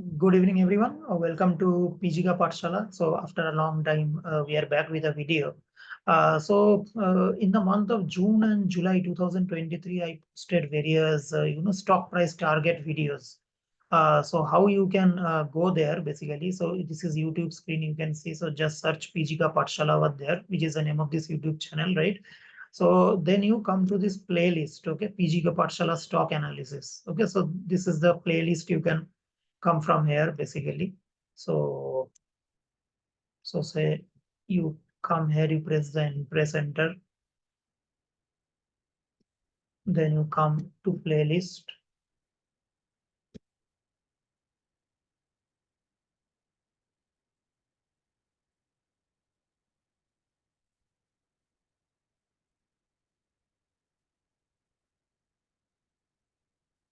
Good evening, everyone. Welcome to PgkaPathshala. So after a long time, we are back with a video. In the month of June and July 2023, I posted various, stock price target videos. So how you can go there basically. So this is YouTube screen. You can see. So just search PgkaPathshala over there, which is the name of this YouTube channel, right? So then you come to this playlist. Okay, PgkaPathshala stock analysis. Okay, so this is the playlist you can come from here basically. So say you come here, you press enter, then you come to playlist.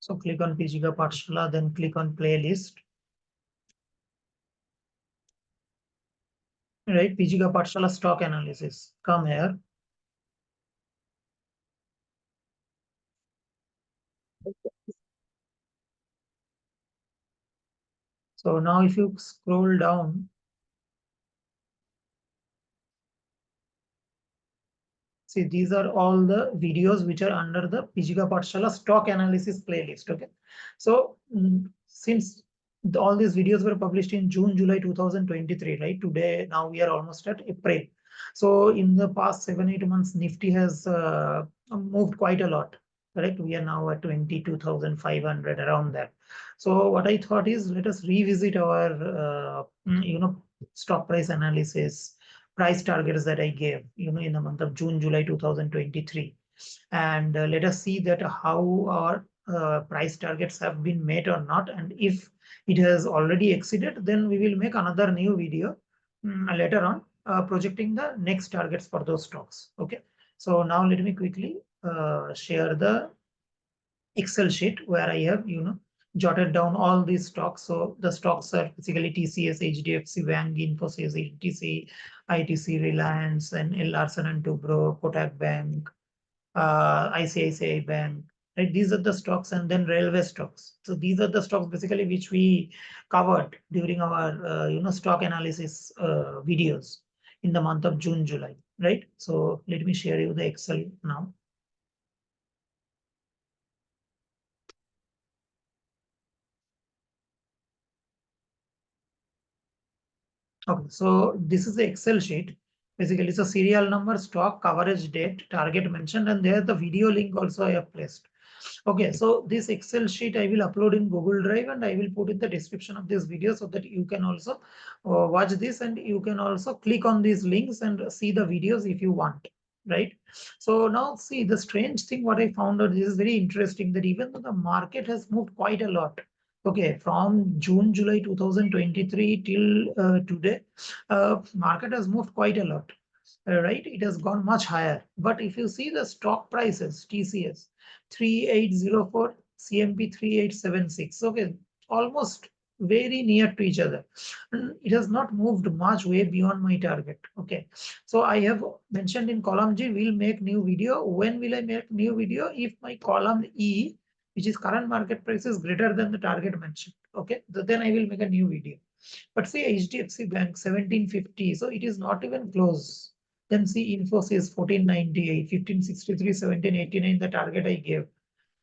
So click on PgkaPathshala, then click on playlist. Right, PgkaPathshala stock analysis. Come here. So now if you scroll down, see, these are all the videos which are under the PgkaPathshala stock analysis playlist. Okay. So since all these videos were published in June, July 2023, right? Today, now we are almost at April. So in the past 7-8 months, Nifty has moved quite a lot. Correct. We are now at 22,500 around that. So what I thought is, let us revisit our stock price analysis price targets that I gave, in the month of June, July 2023. And let us see that how our price targets have been met or not. And if it has already exceeded, then we will make another new video later on projecting the next targets for those stocks. Okay. So now let me quickly share the Excel sheet where I have, jotted down all these stocks. So the stocks are basically TCS, Hdfc Bank, Infosys, Irctc, ITC, Reliance, and Larsen and Toubro, Kotak Bank, ICICI Bank. Right, these are the stocks, and then railway stocks. So these are the stocks basically which we covered during our stock analysis videos in the month of June, July. Right. So let me share you the Excel now. Okay, so this is the Excel sheet. Basically, it's a serial number, stock, coverage date, target mentioned, and there the video link also I have placed. Okay, so this Excel sheet I will upload in Google Drive, and I will put in the description of this video so that you can also watch this, and you can also click on these links and see the videos if you want. Right. So now see the strange thing what I found out, this is very interesting, that even though the market has moved quite a lot, okay, from June, July 2023 till today, market has moved quite a lot, right? It has gone much higher. But if you see the stock prices, TCS 3804, CMP 3876, okay, almost very near to each other. And it has not moved much way beyond my target. Okay, so I have mentioned in column G, we'll make new video. When will I make new video? If my column E, which is current market price, is greater than the target mentioned. Okay, so then I will make a new video. But see HDFC Bank 1750, so it is not even close. Then see Infosys 1498, 1563, 1789, the target I gave.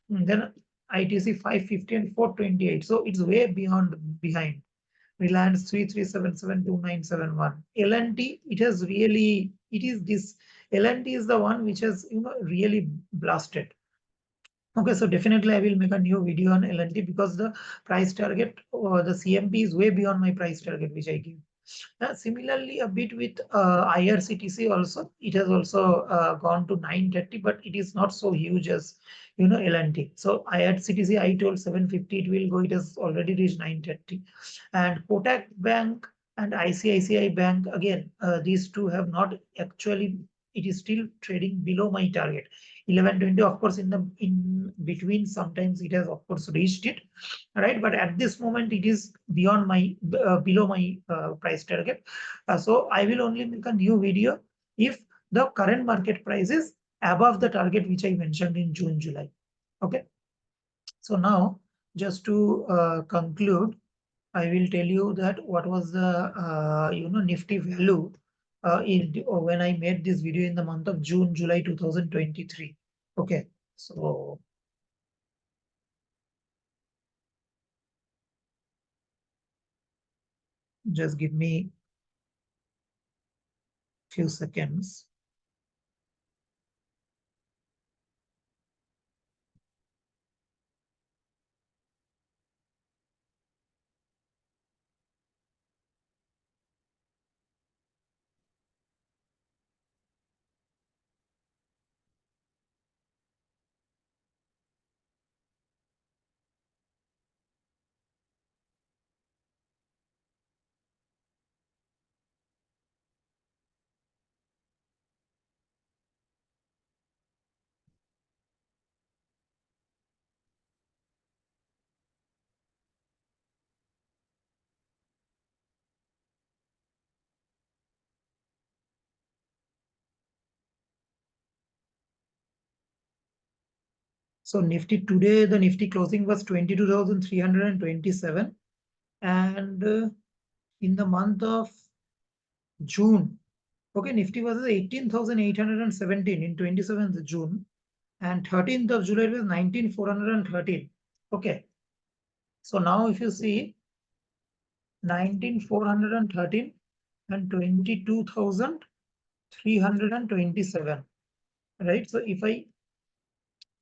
Then ITC 550 and 428. So it's way behind. Reliance 33772971. L&T, it has really, it is this L&T is the one which has really blasted. Okay, so definitely I will make a new video on L&T because the price target or the CMP is way beyond my price target which I give. Similarly, a bit with Irctc also, it has also gone to 930, but it is not so huge as L&T. So Irctc I told 750 it will go, it has already reached 930, and Kotak Bank and ICICI Bank again, these two have not actually. It is still trading below my target 1120. Of course, in between sometimes it has of course reached it, right? But at this moment it is beyond my below my price target. So I will only make a new video if the current market price is above the target which I mentioned in June, July. Okay. So now just to conclude, I will tell you that what was the Nifty value when I made this video in the month of June, July 2023. Okay, so just give me few seconds. So Nifty today, the Nifty closing was 22,327, and in the month of June, okay, Nifty was 18,817 in 27th June, and 13th of July was 19,413. Okay, so now if you see 19,413 and 22,327, right? So if I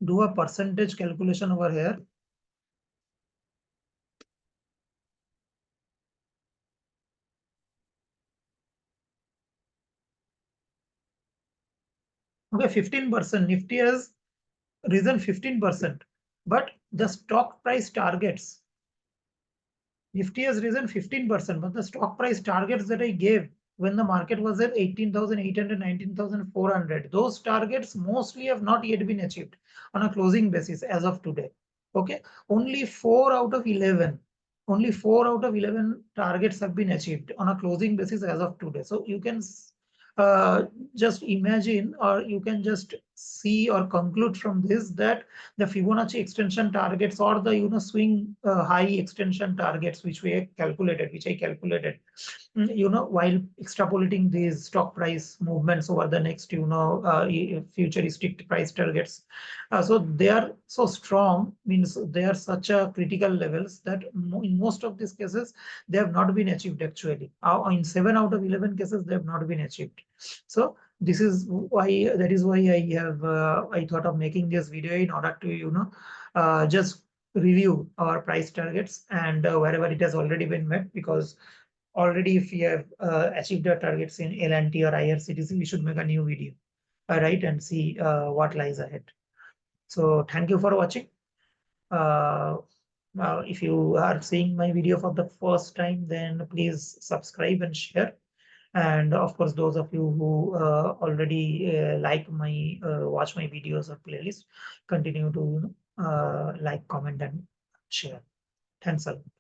do a percentage calculation over here, okay, 15%, Nifty has risen 15%, but the stock price targets, Nifty has risen 15%, but the stock price targets that I gave when the market was at 18,800, 19,400, those targets mostly have not yet been achieved on a closing basis as of today. Okay, only 4 out of 11, only 4 out of 11 targets have been achieved on a closing basis as of today. So you can uh, just imagine, or you can just see or conclude from this that the Fibonacci extension targets, or the swing high extension targets which I calculated, while extrapolating these stock price movements over the next futuristic price targets. So they are so strong, means they are such a critical levels that in most of these cases they have not been achieved actually. In 7 out of 11 cases they have not been achieved. So this is why, I thought of making this video in order to just review our price targets, and wherever it has already been met, because already if we have achieved our targets in L&T or IRCTC, we should make a new video, right, and see what lies ahead. So thank you for watching. Uh, if you are seeing my video for the first time, then please subscribe and share. And of course, those of you who already watch my videos or playlist, continue to like, comment, and share. Thanks a lot.